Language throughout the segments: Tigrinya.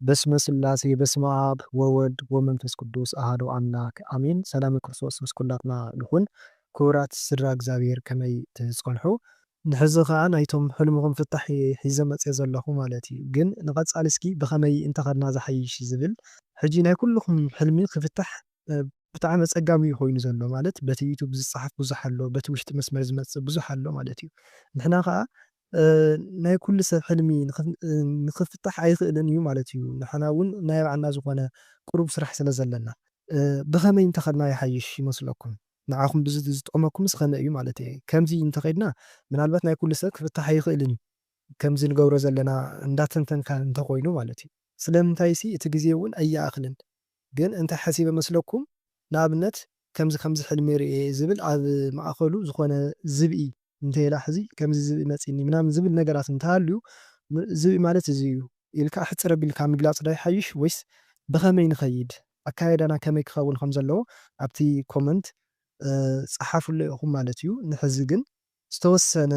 በስመ ስላሴ በስመ አብ ወወልድ ወመንፈስ ቅዱስ አሐዱ አምላክ አሜን። ሰላም ክርስቶስ ምስ ኩላትና ይኹን። ክቡራት ስድራ እግዚአብሔር ከመይ ትጸንሑ? ንሕዚ ከዓ ናይቶም ሕልምኩም ፍታሕ ሒዘ መፅአ ዘለኹ ማለት እዩ። ግን ንቐጻሊ እስኪ ብኸመይ እንተኸድና ዝሓይሽ ዝብል ሕጂ ናይ ኩልኩም ሕልሚ ክፍታሕ ብጣዕሚ ኣጸጋሚ ኮይኑ ዘሎ ማለት በቲ ዩቱብ ዝፀሓፍ ብዙሕ ኣሎ፣ በቲ ውሽጢ መስመር ዝመጽእ ብዙሕ ኣሎ ማለት እዩ። ንሕና ከዓ ናይ ኩሉ ሰብ ሕልሚ ንክፍታሕ ኣይኽእልን እዩ ማለት እዩ። ንሕና እውን ናይ ባዕልና ዝኾነ ቁሩብ ስራሕ ስለ ዘለና ብኸመይ እንተኸድና ይሓይሽ ይመስለኩም? ንዓኹም ዝጠቕመኩምስ ከመይ እዩ ማለት እየ። ከምዚ እንተኸድና ምናልባት ናይ ኩሉ ሰብ ክፍታሕ ኣይኽእልን እዩ። ከምዚ ንገብሮ ዘለና እንዳተንተንካ እንተኾይኑ ማለት እዩ። ስለምንታይ ሲ እቲ ግዜ እውን ኣየኣኽልን። ግን እንታይ ሓሲበ መስለኩም? ንኣብነት ከምዚ ሕልሚ ርኤ ዝብል ኣብ ማእኸሉ ዝኾነ ዝብኢ እንተይላ ሕዚ ከምዚ ዝብኢ መፂኒ ምናምን ዝብል ነገራት እንተሃልዩ ዝብኢ ማለት እዚ እዩ ኢልካ ሕፅር ኣቢልካ ምግላፅ ዶ ይሓይሽ ወይስ ብኸመይ ንኸይድ ኣካየዳና ከመይ ክኸውን ከም ዘለዎ ኣብቲ ኮመንት ፀሓፉሎ ኢኹም ማለት እዩ። ንሕዚ ግን ዝተወሰነ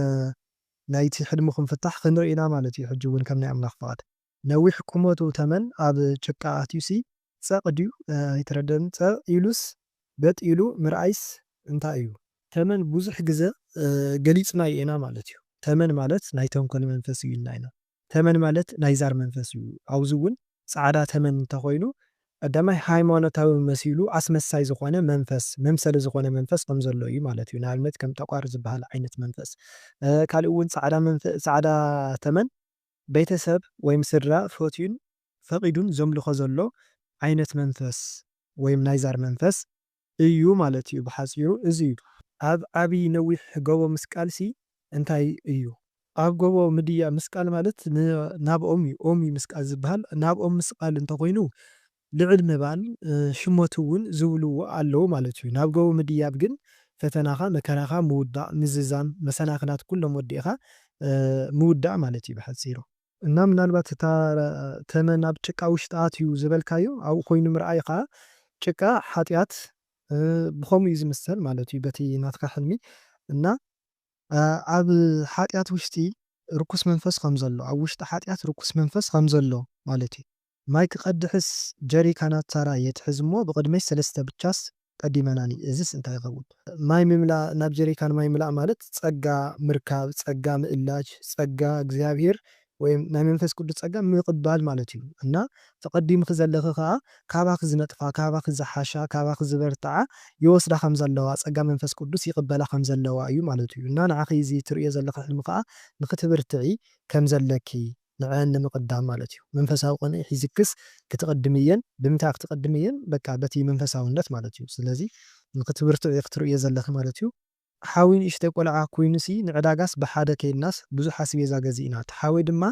ናይቲ ሕልምኩም ፍታሕ ክንርኢ ኢና ማለት እዩ። ሕጂ እውን ከም ናይ ኣምላኽ ፍቓድ ነዊሕ ቁመቱ ተመን ኣብ ጭቃ ኣትዩሲ ፀቕ ድዩ ኣይተረድአን። ፀቕ ኢሉስ በጥ ኢሉ ምርኣይስ እንታይ እዩ? ተመን ብዙሕ ግዜ ገሊፅና ኢና ማለት እዩ። ተመን ማለት ናይ ተንኮል መንፈስ እዩ ኢልና ኢና። ተመን ማለት ናይ ዛር መንፈስ እዩ። ኣብዚ እውን ፃዕዳ ተመን እንተኾይኑ ቀዳማይ ሃይማኖታዊ መሲሉ ኣስመሳይ ዝኾነ መንፈስ መምሰሊ ዝኾነ መንፈስ ከም ዘሎ እዩ ማለት እዩ። ንኣብነት ከም ጠቋር ዝበሃል ዓይነት መንፈስ። ካልእ እውን ፃዕዳ ተመን ቤተሰብ ወይም ስድራ ፈትዩን ፈቒዱን ዘምልኾ ዘሎ ዓይነት መንፈስ ወይም ናይ ዛር መንፈስ እዩ ማለት እዩ። ብሓፂሩ እዚ እዩ። ኣብ ዓብይ ነዊሕ ጎቦ ምስቃልሲ እንታይ እዩ? ኣብ ጎቦ ምድያ ምስቃል ማለት ናብ ኦም እዩ። ኦም እዩ ምስቃል ዝበሃል። ናብ ኦም ምስቃል እንተኮይኑ ልዕል ምባል ሽሞት እውን ዝብልዎ ኣለዉ ማለት እዩ። ናብ ጎቦ ምድያብ ግን ፈተናኻ መከራኻ ምውዳእ ምዝዛም መሰናክላት ኩሎም ወዲእኻ ምውዳእ ማለት እዩ ብሓፂሩ። እና ምናልባት እታ ተመን ኣብ ጭቃ ውሽጢ ኣትዩ ዝበልካዮ ኣብኡ ኮይኑ ምርኣይ ከዓ ጭቃ ሓጢኣት ብኸምኡ እዩ ዝምሰል ማለት እዩ በቲ ናትካ ሕልሚ። እና ኣብ ሓጢኣት ውሽጢ ርኩስ መንፈስ ከም ዘሎ ኣብ ውሽጢ ሓጢኣት ርኩስ መንፈስ ከም ዘሎ ማለት እዩ። ማይ ክቐድሕስ ጀሪካናት ተራ የትሕዝ እሞ ብቅድመይ 3 ብቻስ ቀዲመናኒ። እዚስ እንታይ ይኸውን? ማይ ምምላእ ናብ ጀሪካን ማይ ምላእ ማለት ፀጋ ምርካብ፣ ፀጋ ምእላጅ፣ ፀጋ እግዚኣብሔር ወይም ናይ መንፈስ ቅዱስ ፀጋ ምቕባል ማለት እዩ። እና ተቐዲምክ ዘለኺ ከዓ ካባኺ ዝነጥፋ ካባኺ ዝሓሻ ካባኺ ዝበርትዓ ይወስዳ ከም ዘለዋ ፀጋ መንፈስ ቅዱስ ይቕበላ ከም ዘለዋ እዩ ማለት እዩ። እና ንዓኺ እዚ ትሪኦ ዘለኻ ሕልሚ ከዓ ንክትብርትዒ ከም ዘለኪ ንዕአን ንምቕዳም ማለት እዩ። መንፈሳዊ ቆንዒ ሒዝክስ ክትቕድም እየን። ብምንታይ ክትቕድም እየን? በቃ በቲ መንፈሳውነት ማለት እዩ። ስለዚ ንክትብርትዒ ክትሪኦ ዘለኺ ማለት እዩ። ሓዊ ንእሽተይ ቆልዓ ኮይኑሲ ንዕዳጋስ ብሓደ ከይድናስ ብዙሕ ኣስቤዛ ገዚእና እቲ ሓዊ ድማ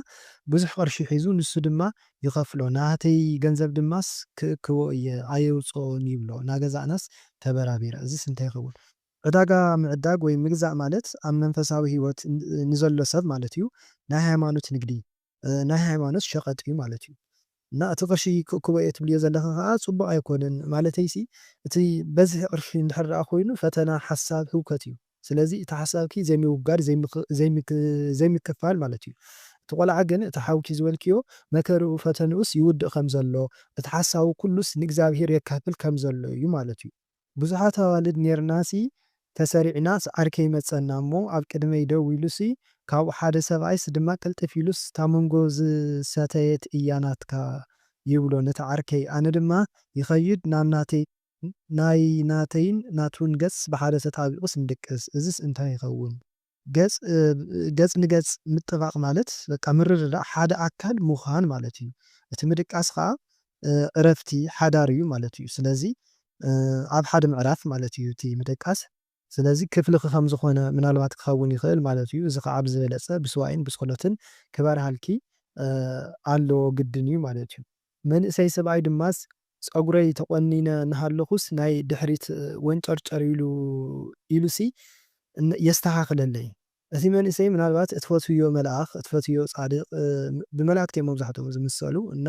ብዙሕ ቅርሺ ሒዙ ንሱ ድማ ይኸፍሎ ናተይ ገንዘብ ድማስ ክእክቦ እየ ኣየውፅኦን ይብሎ ናገዛእናስ ተበራቢረ። እዚስ እንታይ ይኸውን? ዕዳጋ ምዕዳግ ወይ ምግዛእ ማለት ኣብ መንፈሳዊ ሂወት ንዘሎ ሰብ ማለት እዩ ናይ ሃይማኖት ንግዲ ናይ ሃይማኖት ሸቐጥ እዩ ማለት እዩ። እና እቲ ቅርሺ ክእክቦ እየ ትብልዮ ዘለኻ ከዓ ፅቡቅ ኣይኮነን ማለተይሲ እቲ በዝሒ ቅርሺ እንድሕር ደኣ ኮይኑ ፈተና ሓሳብ ህውከት እዩ። ስለዚ እቲ ሓሳብኪ ዘይምውጋድ ዘይምክፋል ማለት እዩ። እቲ ቆልዓ ግን እቲ ሓውኪ ዝበልክዮ መከርኡ ፈተንኡስ ይውድእ ከም ዘሎ እቲ ሓሳቡ ኩሉስ ንእግዚኣብሔር የካፍል ከም ዘሎ እዩ ማለት እዩ። ብዙሓት ኣዋልድ ኔርናሲ ተሰሪዕናስ ዓርከ ይመፀና እሞ ኣብ ቅድመይ ደው ኢሉሲ ካብኡ ሓደ ሰብኣይስ ድማ ቅልጥፍ ኢሉስ እታ መንጎ ዝሰተየት እያ ናትካ ይብሎ ነቲ ዓርከይ። ኣነ ድማ ይኸይድ ናብ ናተይን ናቱን ገጽ ብሓደ ተጣቢቑስ ንድቅስ። እዚስ እንታይ ይኸውን? ገጽ ንገጽ ምጥባቕ ማለት በቃ ምርርዳእ ሓደ ኣካል ምዃን ማለት እዩ። እቲ ምድቃስ ከዓ ዕረፍቲ ሓዳር እዩ ማለት እዩ። ስለዚ ኣብ ሓደ ምዕራፍ ማለት እዩ እቲ ምድቃስ። ስለዚ ክፍልኺ ከም ዝኾነ ምናልባት ክኸውን ይኽእል ማለት እዩ። እዚ ከዓ ብዝበለፀ ብስዋይን ብስኮሎትን ክበርሃልኪ ኣለዎ ግድን እዩ ማለት እዩ። መንእሰይ ሰብኣይ ድማስ ፀጉረይ ተቆኒነ እናሃለኹስ ናይ ድሕሪት ወንጨርጨር ኢሉሲ የስተኻኽለለይ። እቲ መንእሰይ ምናልባት እትፈትዮ መልኣኽ እትፈትዮ ፃድቕ ብመላእክቲ እዮም መብዛሕትኦም ዝምሰሉ እና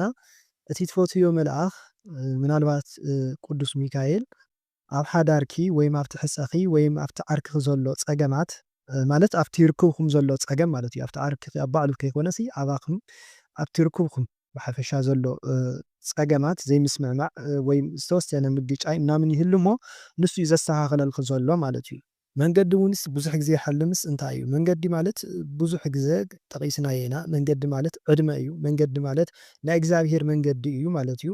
እቲ ትፈትዮ መልኣኽ ምናልባት ቅዱስ ሚካኤል ኣብ ሓዳርኪ ወይም ኣብቲ ሕፀኺ ወይም ኣብቲ ዓርክኺ ዘሎ ፀገማት ማለት ኣብቲ ርክብኩም ዘሎ ፀገም ማለት እዩ። ኣብቲ ዓርክኺ ኣብ ባዕሉ ከይኮነሲ ኣባኹም ኣብቲ ርክብኩም ብሓፈሻ ዘሎ ፀገማት ዘይምስምዕማዕ ወይ ዝተወሰነ ምግጫይ ምናምን ይህሉ እሞ ንሱ እዩ ዘስተኻኽለልክ ዘሎ ማለት እዩ። መንገዲ እውንስ ብዙሕ ግዜ ይሓልምስ እንታይ እዩ? መንገዲ ማለት ብዙሕ ግዜ ጠቒስናዮ ኢና መንገዲ ማለት ዕድመ እዩ። መንገዲ ማለት ናይ እግዚኣብሄር መንገዲ እዩ ማለት እዩ።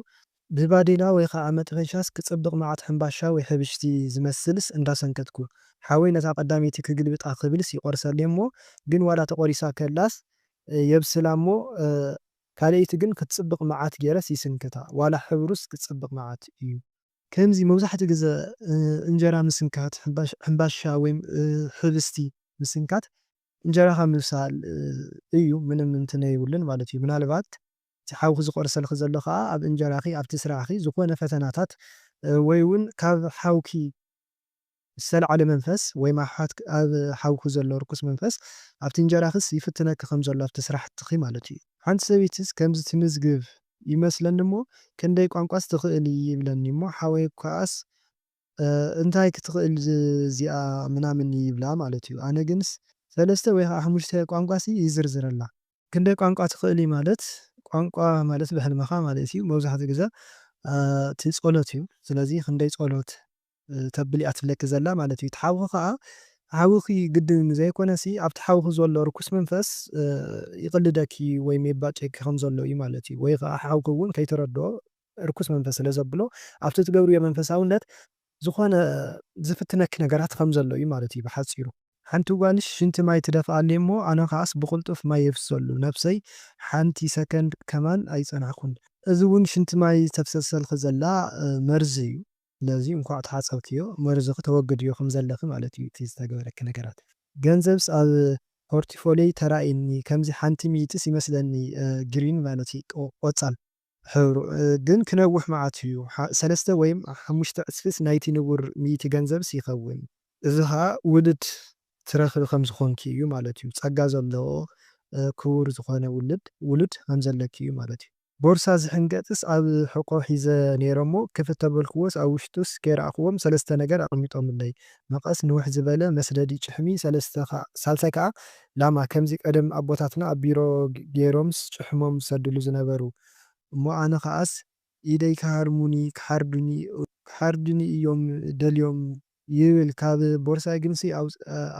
ብባዴላ ወይ ከዓ መጥበሻስ ክፅብቕ መዓት ሕምባሻ ወይ ሕብሽቲ ዝመስልስ እንዳሰንከትኩ ሓወይ ነታ ቀዳመይቲ ክግልብጣ ክብልስ ይቆርሰለይ እሞ ግን ዋላ ተቆሪሳ ከላስ የብስላ እሞ ካልአይቲ ግን ክትፅብቕ መዓት ገይረስ ይስንክታ ዋላ ሕብሩስ ክፅብቕ መዓት እዩ። ከምዚ መብዛሕትኡ ግዜ እንጀራ ምስንካት ሕምባሻ ወይ ሕብስቲ ምስንካት እንጀራኻ ምብሳል እዩ ምንም እንትን የብሉን ማለት እዩ። ምናልባት እቲ ሓውኺ ዝቆርሰልክ ዘሎ ከዓ ኣብ እንጀራኺ ኣብቲ ስራሕኺ ዝኾነ ፈተናታት ወይ እውን ካብ ሓውኪ ዝተልዓለ መንፈስ ወይ ኣብ ሓውኩ ዘሎ ርኩስ መንፈስ ኣብቲ እንጀራኽስ ይፍትነክ ከም ዘሎ ኣብቲ ስራሕትኺ ማለት እዩ። ሓንቲ ሰበይትስ ከምዚ ትምዝግብ ይመስለኒ እሞ ክንደይ ቋንቋስ ትኽእል ይብለኒ እሞ ሓወይ ኳስ እንታይ ክትኽእል እዚኣ ምናምን ይብላ ማለት እዩ። ኣነ ግንስ 3 ወይ ከዓ 5 ቋንቋሲ ይዝርዝረላ። ክንደይ ቋንቋ ትኽእል ማለት ቋንቋ ማለት ብሕልምኻ ማለት እዩ መብዛሕትኡ ግዜ እቲ ጸሎት እዩ። ስለዚ ክንደይ ጸሎት ተብሊ እያ ትብለኪ ዘላ ማለት እዩ። እቲ ሓውኺ ከዓ ሓውኺ ግድን ዘይኮነሲ ኣብቲ ሓውኺ ዘሎ ርኩስ መንፈስ ይቕልደኪ ወይ የባጨኪ ከም ዘሎ እዩ ማለት እዩ። ወይ ከዓ ሓውኺ እውን ከይትረድኦ ርኩስ መንፈስ ስለ ዘብሎ ኣብቲ ትገብርዮ መንፈሳውነት ዝኾነ ዝፍትነኪ ነገራት ከም ዘሎ እዩ ማለት እዩ ብሓፂሩ። ሓንቲ ጓልሽ ሽንቲ ማይ ትደፍኣለይ እሞ ኣነ ከዓስ ብቕልጡፍ ማይ የፍሰሉ ነብሰይ ሓንቲ ሰከንድ ከማን ኣይፀናሕኩን። እዚ እውን ሽንቲ ማይ ተፍሰሰልክ ዘላ መርዚ እዩ። ስለዚ እንኳዕ ተሓፀብክዮ መርዝኺ ተወግድዮ ከም ዘለኺ ማለት እዩ እቲ ዝተገበረኪ ነገራት። ገንዘብስ ኣብ ፖርቲፎሊዮይ ተራእዩኒ ከምዚ ሓንቲ ሚኢትስ ይመስለኒ ግሪን ማለት እዩ ቆፃል ሕብሩ ግን ክነውሕ መዓት እዩ 3 ወይ 5 ዕስፍስ ናይቲ ንቡር ሚኢቲ ገንዘብስ ይኸውን። እዚ ከዓ ውሉድ ትረክብ ከም ዝኾንኪ እዩ ማለት እዩ። ፀጋ ዘለዎ ክቡር ዝኾነ ውሉድ ከም ዘለኪ እዩ ማለት እዩ። ቦርሳ ዝሕንገጥስ ኣብ ሕቆ ሒዘ ነይረ እሞ ክፍተበልክዎስ ኣብ ውሽጡስ ከይረኣኽዎም 3 ነገር ኣቐሚጦምለይ መቐስ ንውሕ ዝበለ መስደዲ ጭሕሚ ሳልሳይ ከዓ ላማ ከምዚ ቀደም ኣቦታትና ኣብ ቢሮ ገይሮምስ ጭሕሞም ዝሰድሉ ዝነበሩ እሞ ኣነ ከዓስ ኢደይ ክሓርዱኒ እዮም ደልዮም ይብል ካብ ቦርሳይ ግንሲ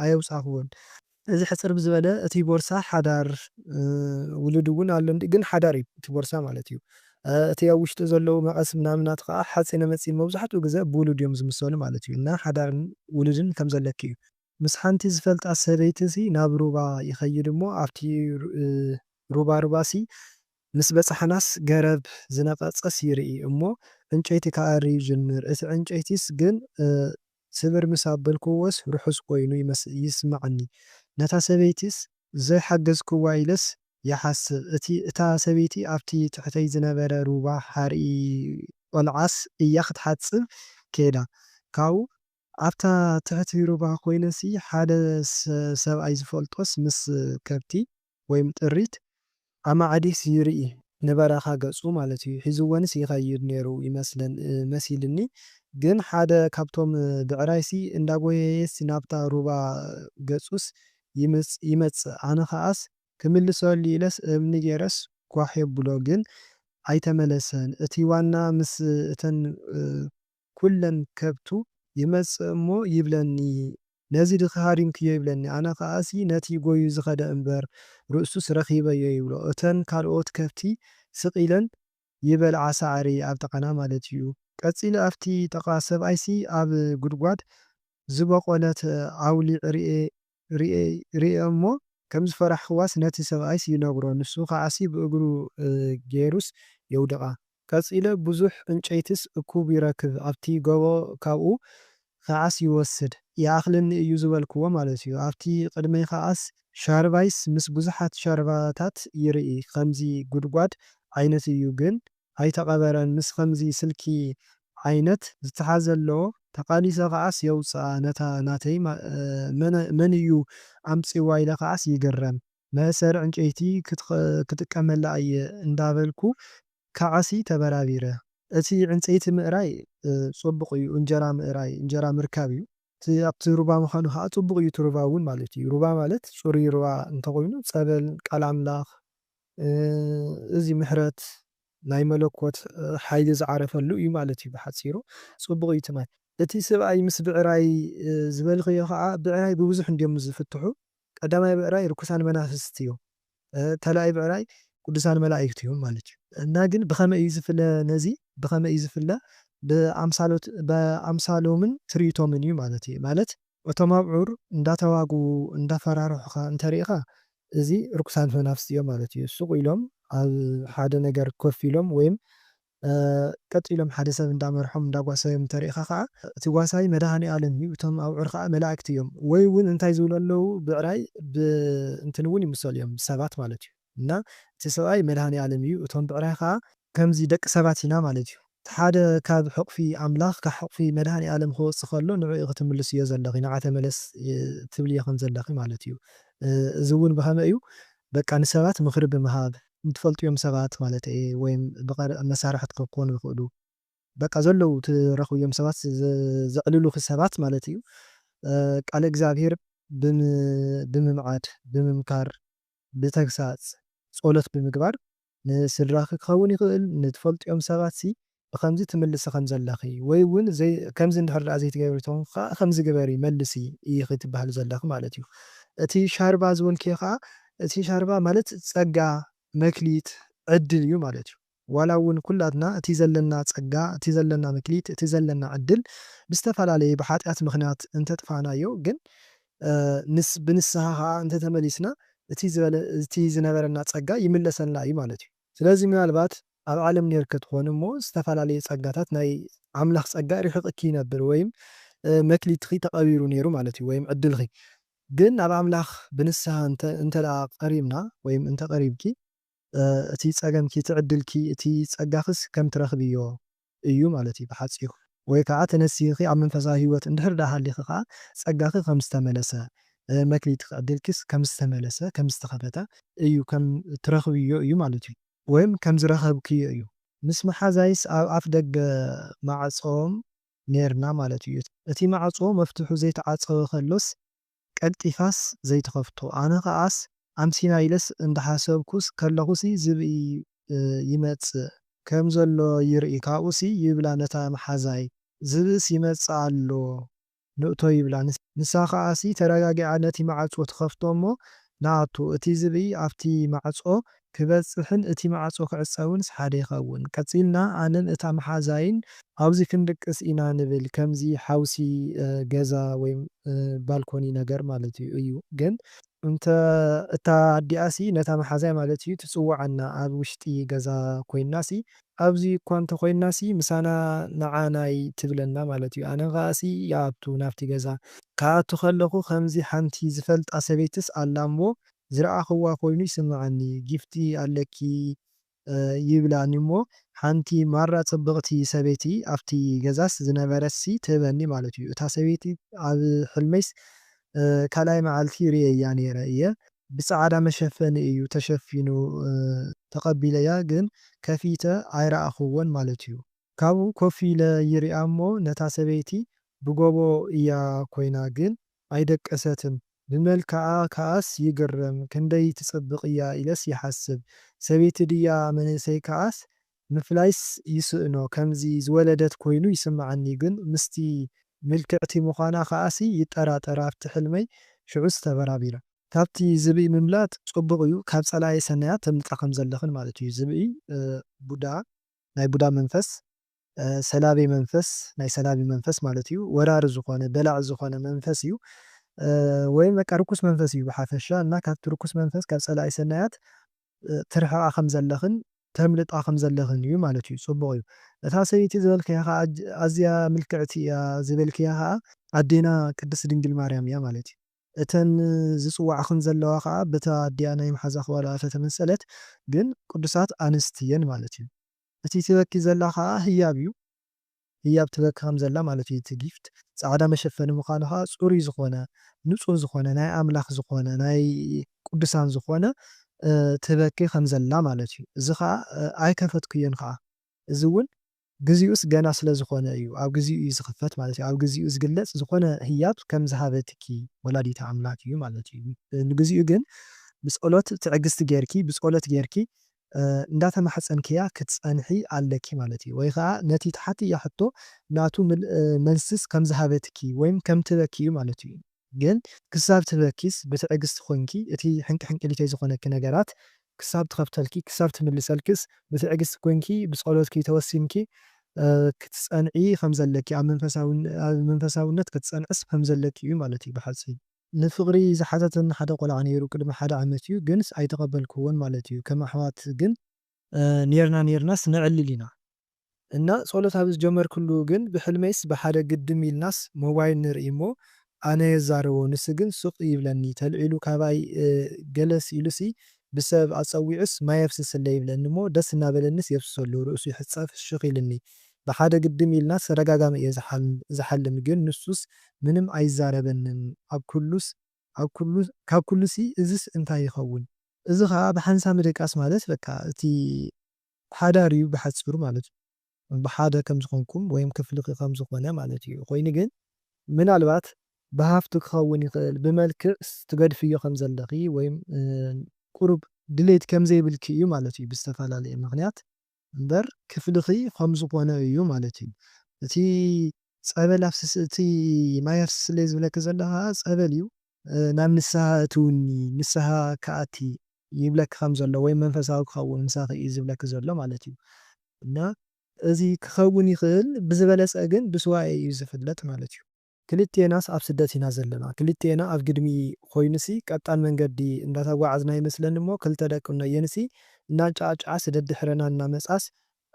ኣየውፃኽዎን። እዚ ሕፅር ብዝበለ እቲ ቦርሳ ሓዳር ውሉድ እውን ኣሎ ግን ሓዳር እዩ እቲ ቦርሳ ማለት እዩ። እቲ ኣብ ውሽጡ ዘለዉ መቐስ ምናምናት ከዓ ሓፂነ መፂን መብዛሕትኡ ግዜ ብውሉድ እዮም ዝምሰሉ ማለት እዩ እና ሓዳርን ውሉድን ከም ዘለኪ እዩ። ምስ ሓንቲ ዝፈልጣ ሰበይቲ ናብ ሩባ ይኸይድ እሞ ኣብቲ ሩባሲ ምስ በፃሕናስ ገረብ ዝነቐፀስ ይርኢ እሞ ዕንጨይቲ ከኣሪ ይጅምር እቲ ዕንጨይቲስ ግን ስብር ምስ ኣበልክዎስ ርሑስ ኮይኑ ይስማዓኒ። ነታ ሰበይቲስ ዘይሓገዝክዋ ኢለስ ይሓስብ እታ ሰበይቲ ኣብቲ ትሕተይ ዝነበረ ሩባ ሓርኢ ቆልዓስ እያ ክትሓፅብ ከይዳ ካብኡ ኣብታ ትሕቲ ሩባ ኮይነሲ ሓደ ሰብኣይ ዝፈልጦስ ምስ ከብቲ ወይም ጥሪት ኣማዕዲስ ይርኢ ንበረኻ ገፁ ማለት እዩ ሒዝወንስ ይኸይድ ነይሩ መሲልኒ ግን ሓደ ካብቶም ብዕራይሲ እንዳጎየየስ ናብታ ሩባ ገፁስ ይመፅእ ኣነ ከዓስ ክምልሰሉ ኢለስ እምኒ ገይረስ ጓሕ የብሎ ግን ኣይተመለሰን። እቲ ዋና ምስ እተን ኩለን ከብቱ ይመፅእ እሞ ይብለኒ ነዚ ድኻሪምክዮ ይብለኒ ኣነ ከዓሲ ነቲ ጎዩ ዝኸደ እምበር ርእሱስ ረኺበዮ ይብሎ እተን ካልኦት ከብቲ ስቕ ኢለን ይበልዓ ሳዕሪ ኣብ ጥቓና ማለት እዩ። ቀፂሉ ኣብቲ ጥቓ ሰብኣይሲ ኣብ ጉድጓድ ዝበቖለት ኣውሊዕ ርኤ እሞ ከም ዝፈራሕክዋስ ነቲ ሰብኣይስ ይነግሮ ንሱ ከዓሲ ብእግሩ ገይሩስ የውድቓ። ቀፂለ ብዙሕ ዕንጨይትስ እኩብ ይረክብ ኣብቲ ጎቦ ካብኡ ከዓስ ይወስድ ይኣኽለኒ እዩ ዝበልክዎ ማለት እዩ። ኣብቲ ቅድመይ ከዓስ ሻርባይስ ምስ ብዙሓት ሻርባታት ይርኢ ከምዚ ጉድጓድ ዓይነት እዩ ግን ኣይተቐበረን ምስ ከምዚ ስልኪ ዓይነት ዝተሓዘ ኣለዎ ተቃሊሰ ከዓስ የውፅኣ ነታ ናተይ መን እዩ ኣምፂዋ ኢለ ከዓስ ይግረም መእሰሪ ዕንጨይቲ ክጥቀመላ እየ እንዳበልኩ ከዓሲ ተበራቢረ። እቲ ዕንፀይቲ ምእራይ ፅቡቕ እዩ እንጀራ ምርካብ እዩ። ኣብቲ ሩባ ምዃኑ ከዓ ፅቡቕ እዩ እቲ ሩባ እውን ማለት እዩ። ሩባ ማለት ፅሩይ ሩባ እንተኾይኑ ፀበል ቃል ኣምላኽ እዚ ምሕረት ናይ መለኮት ሓይሊ ዝዓረፈሉ እዩ ማለት እዩ ብሓፂሩ ፅቡቕ እዩ ትማይ እቲ ሰብኣይ ምስ ብዕራይ ዝበልኽዮ ከዓ ብዕራይ ብብዙሕ እንድዮም ዝፍትሑ ቀዳማይ ብዕራይ ርኩሳን መናፍስቲ እዮም ተላኣይ ብዕራይ ቅዱሳን መላእክቲ እዮም ማለት እዩ እና ግን ብኸመይ እዩ ዝፍለ ነዚ ብኸመይ እዩ ዝፍለ ብኣምሳሎምን ትርኢቶምን እዩ ማለት እዩ ማለት እቶም ኣብዑር እንዳተዋግኡ እንዳፈራርሑኻ እንተሪኢኻ እዚ ርኩሳን መናፍስቲ እዮም ማለት እዩ ሱቕ ኢሎም ኣብ ሓደ ነገር ኮፍ ኢሎም ወይም ቀጥ ኢሎም ሓደ ሰብ እንዳመርሖም እንዳጓሰዮም እንተሪኢኻ ከዓ እቲ ጓሳይ መድሃኒ ዓለም እዩ እቶም ኣብዑር ከዓ መላእክቲ እዮም ወይ እውን እንታይ ዝብሉ ኣለዉ ብዕራይ እንትን እውን ይምሰሉ እዮም ሰባት ማለት እዩ እና እቲ ሰብኣይ መድሃኒ ዓለም እዩ እቶም ብዕራይ ከዓ ከምዚ ደቂ ሰባት ኢና ማለት እዩ ሓደ ካብ ሕቑፊ ኣምላኽ ካብ ሕቑፊ መድሃኒ ዓለም ክወፅእ ከሎ ንዕኡ ክትምልስ እዮ ዘለኺ ንዓ ተመለስ ትብል እየ ከም ዘለኺ ማለት እዩ እዚ እውን ብኸመይ እዩ በቃ ንሰባት ምክሪ ብምሃብ እንትፈልጥዮም ሰባት ማለት እየ ወይም መሳርሕቲ ክኾኑ ይኽእሉ በቃ ዘለዉ ትረኽብዮም ሰባት ዘዕልሉኺ ሰባት ማለት እዩ ቃል እግዚኣብሔር ብምምዓድ ብምምካር ብተግሳፅ ጸሎት ብምግባር ንስድራኺ ክኸውን ይኽእል ንትፈልጥዮም ሰባት ሲ ብከምዚ ትምልሲ ከም ዘለኺ ወይ እውን ከምዚ እንድሕር ደኣ ዘይትገብር ከዓ ከምዚ ግበሪ መልሲ ኢኺ ትበሃል ዘለኺ ማለት እዩ እቲ ሻርባ ዝበልክዮ ከዓ እቲ ሻርባ ማለት ፀጋ መክሊት ዕድል እዩ ማለት እዩ ዋላ እውን ኩላትና እቲ ዘለና ፀጋ እቲ ዘለና መክሊት እቲ ዘለና ዕድል ብዝተፈላለየ ብሓጢኣት ምክንያት እንተጥፋናዮ ግን ብንስሓ ከዓ እንተተመሊስና እቲ ዝነበረና ፀጋ ይምለሰልና እዩ ማለት እዩ ስለዚ ምናልባት ኣብ ዓለም ነርካ ትኾን እሞ ዝተፈላለየ ፀጋታት ናይ ኣምላኽ ፀጋ ርሕቕኪ ይነብር ወይም መክሊትኺ ተቐቢሩ ነይሩ ማለት እዩ ወይም ዕድልኺ ግን ኣብ ኣምላኽ ብንስሓ እንተ ደኣ ቀሪብና ወይም እንተ ቀሪብኪ እቲ ፀገምኪ እቲ ዕድልኪ እቲ ፀጋኽስ ከም ትረኽብዮ እዩ ማለት እዩ ብሓፂሩ ወይ ከዓ ተነሲኺ ኣብ መንፈሳዊ ሂወት እንድሕር ደኣ ሃሊኺ ከዓ ፀጋኺ ከም ዝተመለሰ መክሊትኺ ዕድልኪስ ከም ዝተመለሰ ከም ዝተኸፈተ እዩ ከም ትረኽብዮ እዩ ማለት እዩ ወይም ከም ዝረኸብክዮ እዩ ምስ መሓዛይስ ኣብ ኣፍ ደገ ማዕፆም ነርና ማለት እዩ እቲ ማዕፆ መፍትሑ ዘይተዓፀወ ከሎስ ቀልጢፋስ ዘይተኸፍቶ ኣነ ከዓስ ኣምሲና ኢለስ እንዳሓሰብኩስ ከለኹሲ ዝብኢ ይመፅእ ከም ዘሎ ይርኢ ካብኡሲ ይብላ ነታ መሓዛይ ዝብእስ ይመፅእ ኣሎ ንእቶ ይብላ ንሳ ከዓሲ ተረጋጊዓ ነቲ ማዕፆ ትኸፍቶ እሞ ንኣቱ እቲ ዝብኢ ኣብቲ ማዕፆ ክበፅሕን እቲ ማዕፆ ክዕፀውን ሓደ ይኸውን ቀፂልና ኣነን እታ መሓዛይን ኣብዚ ክንድቅስ ኢና ንብል ከምዚ ሓውሲ ገዛ ወይም ባልኮኒ ነገር ማለት እዩ ግን እታ ኣዲኣሲ ነታ መሓዛይ ማለት እዩ ትፅዋዓና ኣብ ውሽጢ ገዛ ኮይናሲ ኣብዚ እኳ እንተኮይናሲ ምሳና ንዓናይ ትብለና ማለት እዩ ኣነ ከዓሲ ይኣቱ ናብቲ ገዛ ክኣቱ ከለኹ ከምዚ ሓንቲ ዝፈልጣ ሰበይትስ ኣላ እሞ ዝረኣኽዋ ኮይኑ ይስምዓኒ ጊፍቲ ኣለኪ ይብላኒ እሞ ሓንቲ ማራ ፅብቕቲ ሰበይቲ ኣብቲ ገዛስ ዝነበረሲ ትህበኒ ማለት እዩ እታ ሰበይቲ ኣብ ሕልመይስ ካልኣይ መዓልቲ ርእያ ነይረ እየ ብፃዕዳ መሸፈኒ እዩ ተሸፊኑ ተቐቢለያ ግን ከፊተ ኣይረኣኽዎን ማለት እዩ ካብኡ ኮፍ ኢለ ይሪኣ እሞ ነታ ሰበይቲ ብጎቦ እያ ኮይና ግን ኣይደቀሰትን ብመልክዓ ከዓስ ይግረም ክንደይ ትፅብቕ እያ ኢለስ ይሓስብ ሰበይቲ ድያ መንእሰይ ከዓስ ምፍላይስ ይስእኖ ከምዚ ዝወለደት ኮይኑ ይስምዓኒ ግን ምስቲ ምልክዕቲ ምዃና ከዓሲ ይጠራጠር ኣብቲ ሕልመይ ሽዑስ ተበራቢረ ካብቲ ዝብኢ ምምላጥ ፅቡቕ እዩ ካብ ፀላኢ ሰናያት ተምልጣ ከም ዘለኽን ማለት እዩ ዝብኢ ቡዳ ናይ ቡዳ መንፈስ ሰላቢ መንፈስ ናይ ሰላቢ መንፈስ ማለት እዩ ወራሪ ዝኾነ በላዕ ዝኾነ መንፈስ እዩ ወይም በቃ ርኩስ መንፈስ እዩ ብሓፈሻ እና ካብቲ ርኩስ መንፈስ ካብ ፀላኢ ሰናያት ትርሕቓ ከም ዘለኽን ተምልጣ ከም ዘለኽን እዩ ማለት እዩ ፅቡቕ እዩ እታ ሰበይቲ ዝበልክያ ከዓ ኣዝያ ምልክዕቲ እያ ዝበልክያ ከዓ ኣዴና ቅድስቲ ድንግል ማርያም እያ ማለት እዩ እተን ዝፅዋዕኽን ዘለዋ ከዓ በታ ኣዲያ ናይ መሓዛ ክዋላ ተመሰለት ግን ቅዱሳት ኣንስቲ እየን ማለት እዩ እቲ ትበኪ ዘላ ከዓ ህያብ እዩ ህያብ ትበኪ ከም ዘላ ማለት እዩ እቲ ጊፍት ፃዕዳ መሸፈኒ ምዃኑ ከዓ ፅሩይ ዝኾነ ንፁህ ዝኾነ ናይ ኣምላኽ ዝኾነ ናይ ቅዱሳን ዝኾነ ትበኪ ከም ዘላ ማለት እዩ እዚ ከዓ ኣይከፈትክዮን ከዓ እዚ እውን ግዚኡስ ገና ስለ ዝኾነ እዩ ኣብ ግዚኡ እዩ ዝኽፈት ማለት እዩ ኣብ ግዚኡ ዝግለፅ ዝኾነ ህያብ ከም ዝሃበትኪ ወላዲተ ኣምላክ እዩ ማለት እዩ ንግዚኡ ግን ብጸሎት ትዕግስቲ ጌርኪ ብጸሎት ጌርኪ እንዳተማሕፀንክያ ክትጸንሒ ኣለኪ ማለት እዩ። ወይ ከዓ ነቲ ተሓትያ ሕቶ ናቱ መልስስ ከም ዝሃበትኪ ወይም ከም ትበኪ እዩ ማለት እዩ። ግን ክሳብ ትበኪስ ብትዕግስቲ ኮንኪ እቲ ሕንቂ ሕንቅሊተይ ዝኾነኪ ነገራት ክሳብ ትኸፍተልኪ ክሳብ ትምልሰልክስ ብትዕግስቲ ኮንኪ ብጸሎትኪ ተወሲንኪ ክትጸንዒ ከም ዘለኪ ኣብ መንፈሳውነት ክትጸንዕስ ከም ዘለኪ እዩ ማለት እዩ ብሓፂን። ንፍቕሪ ዝሓተተኒ ሓደ ቆልዓ ነይሩ ቅድሚ 1 ዓመት እዩ ግንስ ኣይተቐበልክዎን ማለት እዩ። ከም ኣሕዋት ግን ኔርናስ ንዕልል ኢና እና ጸሎት ኣብ ዝጀመርክሉ ግን ብሕልመይስ ብሓደ ግድም ኢልናስ ሞባይል ንርኢ እሞ ኣነ የዛረቦ ንስ ግን ሱቕ ይብለኒ ተልዒሉ ካባይ ገለስ ኢሉሲ ብሰብ ኣፀዊዑስ ማየፍስስ ይብለኒ እሞ ደስ እናበለንስ የብስሰሉ ርእሱ ይሕፀብ ፍሽኽ ኢልኒ ብሓደ ግድም ኢልናስ ተረጋጋሚ እየ ዝሓልም ግን ንሱስ ምንም ኣይዛረበንን ካብ ኩሉሲ እዝስ እንታይ ይኸውን እዚ ከዓ ብሓንሳ ምድቃስ ማለት በቃ እቲ ሓዳር እዩ ብሓፂሩ ማለት እዩ ብሓደ ከም ዝኾንኩም ወይም ክፍልኺ ከም ዝኾነ ማለት እዩ ኮይኑ ግን ምናልባት ብሃፍቲ ክኸውን ይኽእል ብመልክዕስ ትገድፍዮ ከም ዘለኺ ወይም ቁሩብ ድሌት ከም ዘይብልኪ እዩ ማለት እዩ ብዝተፈላለየ ምኽንያት እምበር ክፍልኺ ከም ዝኾነ እዩ ማለት እዩ። እቲ ፀበል ኣፍስስ እቲ ማይ ኣፍስስ ስለ ዝብለኪ ዘሎ ከዓ ፀበል እዩ ናብ ንስሓ እትውኒ ንስሓ ከኣቲ ይብለኪ ከም ዘሎ ወይም መንፈሳዊ ክኸውን ምሳኺ እዩ ዝብለኪ ዘሎ ማለት እዩ እና እዚ ክኸውን ይኽእል ብዝበለፀ ግን ብስዋኤ እዩ ዝፍለጥ ማለት እዩ። ክልቴናስ ኣብ ስደት ኢና ዘለና ክልቴና ኣብ ግድሚ ኮይኑሲ ቀጣን መንገዲ እንዳተጓዓዝና ይመስለኒ እሞ ክልተ ደቂ እየንሲ እናንጫዕጫዓ ስደድሕረና እናመፃስ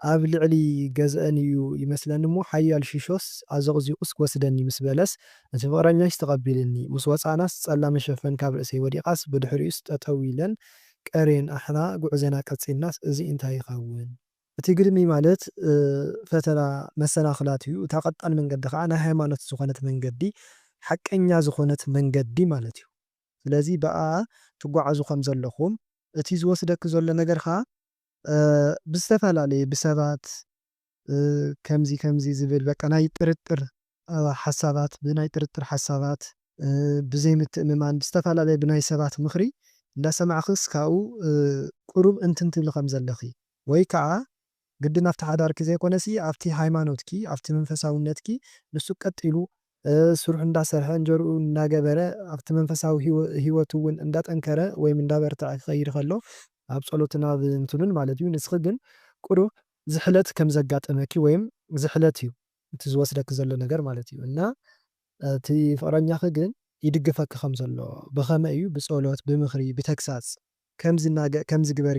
ኣብ ልዕሊ ገዝአን እዩ ይመስለኒ እሞ ሓያል ሽሾስ ኣዘቕዚቑስ ክወስደኒ ምስ በለስ እቲ ፍቕረኛይስ ተቐቢልኒ ምስ ወፃእናስ ፀላም መሸፈን ካብ ርእሰይ ወዲቓስ ብድሕሪኡስ ጠጠው ኢለን ቀሬን ኣሕና ጉዕዘና ቀፂልናስ እዚ እንታይ ይኸውን? እቲ ግድሚ ማለት ፈተና መሰናኽላት እዩ። እታ ቀጣን መንገዲ ከዓ ናይ ሃይማኖት ዝኾነት መንገዲ ሓቀኛ ዝኾነት መንገዲ ማለት እዩ። ስለዚ በኣ ትጓዓዙ ከም ዘለኹም እቲ ዝወስደክ ዘሎ ነገር ከዓ ብዝተፈላለየ ብሰባት ከምዚ ዝብል በቃ ናይ ጥርጥር ሓሳባት ብናይ ጥርጥር ሓሳባት ብዘይምትእምማን ብዝተፈላለየ ብናይ ሰባት ምኽሪ እንዳሰማዕኽስ ካብኡ ቁሩብ እንትን ትብል ከም ዘለኺ ወይ ከዓ ግድን ኣብቲ ሓዳርኪ ዘይኮነሲ ኣብቲ ሃይማኖትኪ ኣብቲ መንፈሳውነትኪ ንሱ ቀጢሉ ስሩሕ እንዳሰርሐ እንጀርኡ እናገበረ ኣብቲ መንፈሳዊ ሂወቱ እውን እንዳጠንከረ ወይም እንዳበርትዐ ክኸይድ ከሎ ኣብ ጸሎትን ኣብ እንትኑን ማለት እዩ ንስኺ ግን ቁሩብ ዝሕለት ከም ዘጋጠመኪ ወይም ዝሕለት እዩ እቲ ዝወስደክ ዘሎ ነገር ማለት እዩ እና እቲ ፍቕረኛኺ ግን ይድግፈኪ ከም ዘሎ ብኸመይ እዩ ብጸሎት ብምኽሪ ብተግሳጽ ከምዚ ግበሪ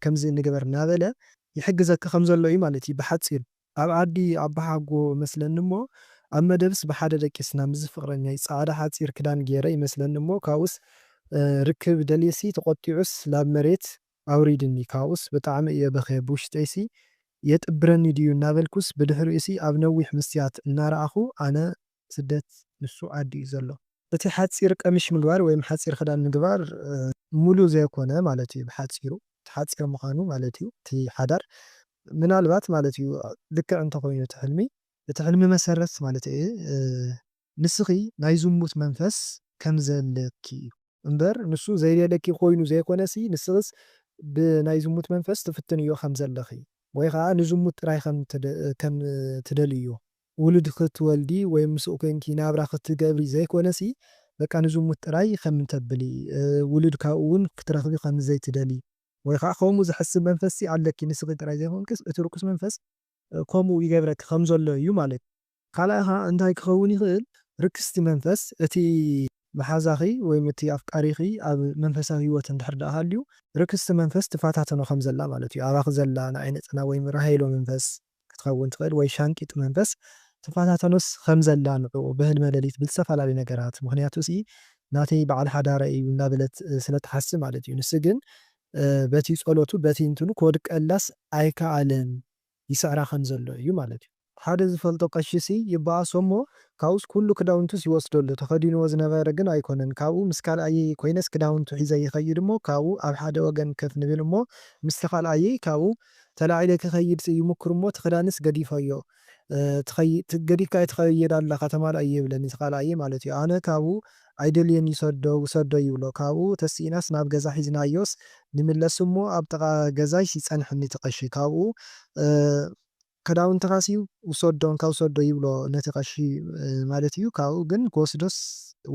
ከምዚ ንግበር እናበለ ይሕግዘኪ ከም ዘሎ እዩ ማለት እዩ ብሓፂር ኣብ ዓዲ ኣብ ባሓጎ መስለኒ እሞ ኣብ መደብስ ብሓደ ደቂስና ምስ ፍቕረኛይ ፃዕዳ ሓፂር ክዳን ገይረ ይመስለኒ እሞ ካብኡስ ርክብ ደልየሲ ተቆጢዑስ ናብ መሬት ኣውሪድኒ ካብኡስ ብጣዕሚ እየ በኽየ ብውሽጠይሲ የጥብረኒ ድዩ እናበልኩስ ብድሕሪኡሲ ኣብ ነዊሕ መስትያት እናረኣኹ ኣነ ስደት ንሱ ዓዲ እዩ ዘሎ እቲ ሓፂር ቀሚሽ ምግባር ወይም ሓፂር ክዳን ምግባር ሙሉእ ዘይኮነ ማለት እዩ ብሓፂሩ እቲ ሓፂር ምዃኑ ማለት እዩ እቲ ሓዳር ምናልባት ማለት እዩ ልክዕ እንተኮይኑ እቲ ሕልሚ መሰረት ማለት እዩ ንስኺ ናይ ዝሙት መንፈስ ከም ዘለኪ እዩ እምበር ንሱ ዘይደለኪ ኮይኑ ዘይኮነሲ ንስኽስ ብናይ ዝሙት መንፈስ ትፍትንዮ ከም ዘለኺ ወይ ከዓ ንዝሙት ጥራይ ከም ትደልዮ ውሉድ ክትወልዲ ወይ ምስኡ ኮንኪ ናብራ ክትገብሪ ዘይኮነሲ በቃ ንዝሙት ጥራይ ከም ተብሊ ውሉድ ካብኡ እውን ክትረኽቢ ከም ዘይትደሊ ወይ ከዓ ከምኡ ዝሕስብ መንፈስ ኣለኪ ንስኺ ጥራይ ዘይኮንክስ እቲ ርኩስ መንፈስ ከምኡ ይገብረኪ ከም ዘሎ እዩ ማለት እዩ። ካልኣይ ከዓ እንታይ ክኸውን ይኽእል ርክስቲ መንፈስ እቲ መሓዛኺ ወይም እቲ ኣፍቃሪኺ ኣብ መንፈሳዊ ሂወት እንድሕር ደኣ ሃልዩ ርክስቲ መንፈስ ትፋታተኖ ከም ዘላ ማለት እዩ ኣባኺ ዘላ ንዓይነፅና ወይም ራሄሎ መንፈስ ክትኸውን ትኽእል ወይ ሻንቂጥ መንፈስ ትፋታተኖስ ከም ዘላ ንዕኡ ብህልመ ሌሊት ብዝተፈላለዩ ነገራት ምክንያቱ ሲ ናተይ በዓል ሓዳረ እዩ እናበለት ስለትሓስብ ማለት እዩ ንስ ግን በቲ ጸሎቱ በቲ እንትኑ ክወድቀላስ ኣይከኣለን ይስዕራ ከም ዘሎ እዩ ማለት እዩ። ሓደ ዝፈልጦ ቀሺሲ ይበኣሶ እሞ ካብኡስ ኩሉ ክዳውንቱስ ይወስደሉ ተኸዲንዎ ዝነበረ ግን ኣይኮነን ካብኡ ምስ ካልኣየ ኮይነስ ክዳውንቱ ሒዘ ይኸይድ እሞ ካብኡ ኣብ ሓደ ወገን ከፍ ንብል እሞ ምስ ካልኣየ ካብኡ ተላዒለ ክኸይድ ይሙክር እሞ ትኽዳንስ ገዲፈዮ ገዲፍካ ትኸይድ ኣላ ከተማል እየ ይብለኒ ካልኣየ ማለት እዩ ኣነ ካብኡ ኣይደልየን ይሰዶ ውሰዶ ይብሎ ካብኡ ተሲኢናስ ናብ ገዛ ሒዝናዮስ ንምለስ እሞ ኣብ ጥቓ ገዛይስ ይጸንሐኒ እቲ ቀሺ ካብኡ ክዳውንትኻሲ ውሰዶ እንካ ውሰዶ ይብሎ ነቲ ቀሺ ማለት እዩ። ካብኡ ግን ክወስዶስ